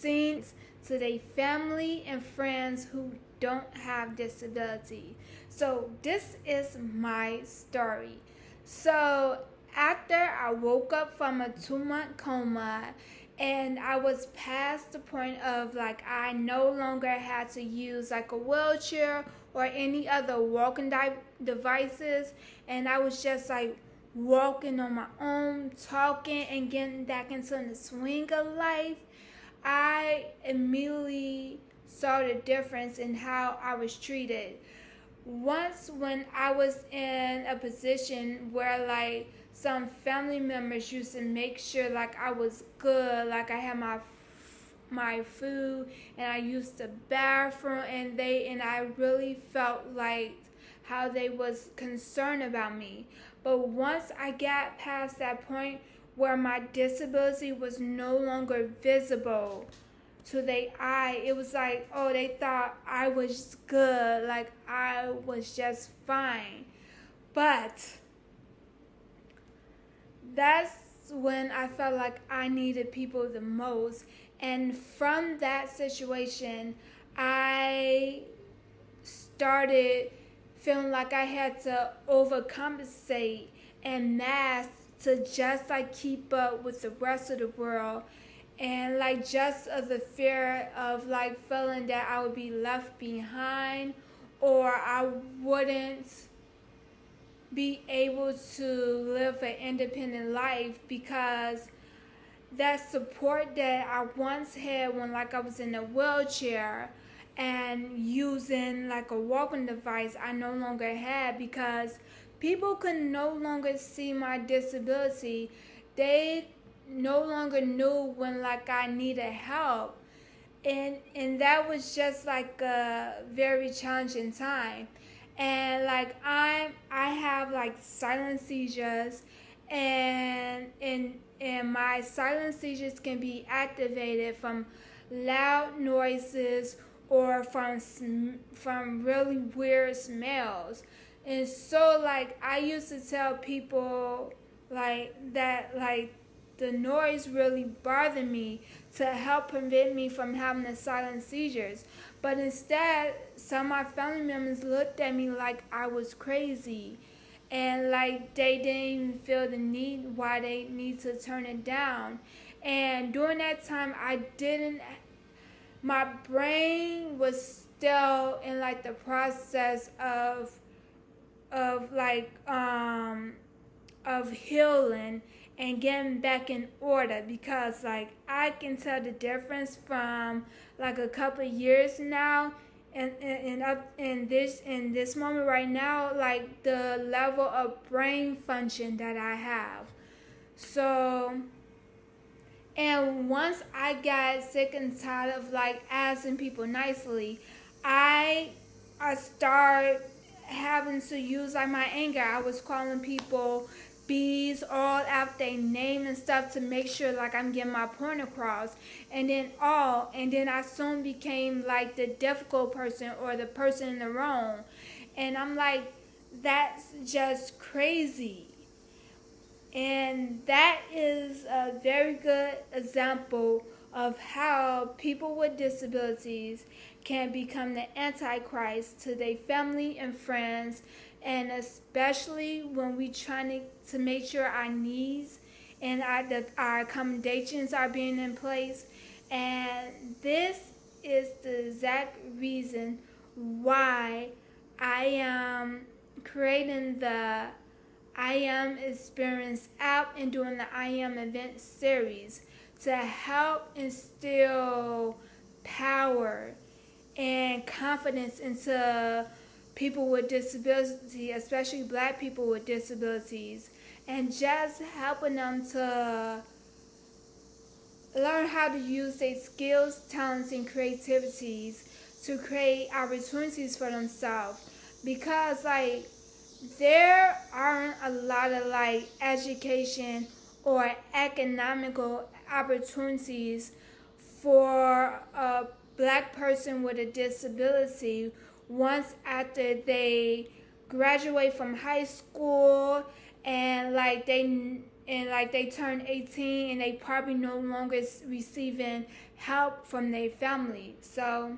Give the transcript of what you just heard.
seen to their family and friends who don't have disability. So this is my story. So after I woke up from a 2-month coma and I was past the point of like I no longer had to use like a wheelchair or any other walking devices, and I was just like walking on my own, talking and getting back into the swing of life, I immediately saw the difference in how I was treated. Once when I was in a position where like some family members used to make sure like I was good, like I had my food and I used the bathroom, and I really felt like how they was concerned about me. But once I got past that point where my disability was no longer visible to their eye, it was like, oh, they thought I was good, like I was just fine. But that's when I felt like I needed people the most. And from that situation, I started feeling like I had to overcompensate and mask to just like keep up with the rest of the world, and like just of the fear of like feeling that I would be left behind or I wouldn't be able to live an independent life, because that support that I once had when like I was in a wheelchair and using like a walking device, I no longer had, because people could no longer see my disability. They no longer knew when like I needed help, and that was just like a very challenging time. And like I have like silent seizures, and my silent seizures can be activated from loud noises or from really weird smells. And so like I used to tell people like that like the noise really bothered me to help prevent me from having the silent seizures. But instead, some of my family members looked at me like I was crazy, and like they didn't even feel the need why they need to turn it down. And during that time, my brain was still in like the process of like of healing and getting back in order, because like I can tell the difference from like a couple of years now, and up in this moment right now, like the level of brain function that I have. So, and once I got sick and tired of like asking people nicely, I started having to use like my anger. I was calling people bees all out their name and stuff to make sure like I'm getting my point across. And then I soon became like the difficult person or the person in the wrong. And I'm like, that's just crazy. And that is a very good example of how people with disabilities can become the antichrist to their family and friends, and especially when we trying to make sure our needs and our accommodations are being in place. And this is the exact reason why I am creating the I Am Experience app and doing the I Am event series to help instill power and confidence into people with disability, especially Black people with disabilities, and just helping them to learn how to use their skills, talents, and creativities to create opportunities for themselves. Because like there aren't a lot of like education or economical opportunities for a Black person with a disability once after they graduate from high school, and they turn 18, and they probably no longer receiving help from their family. So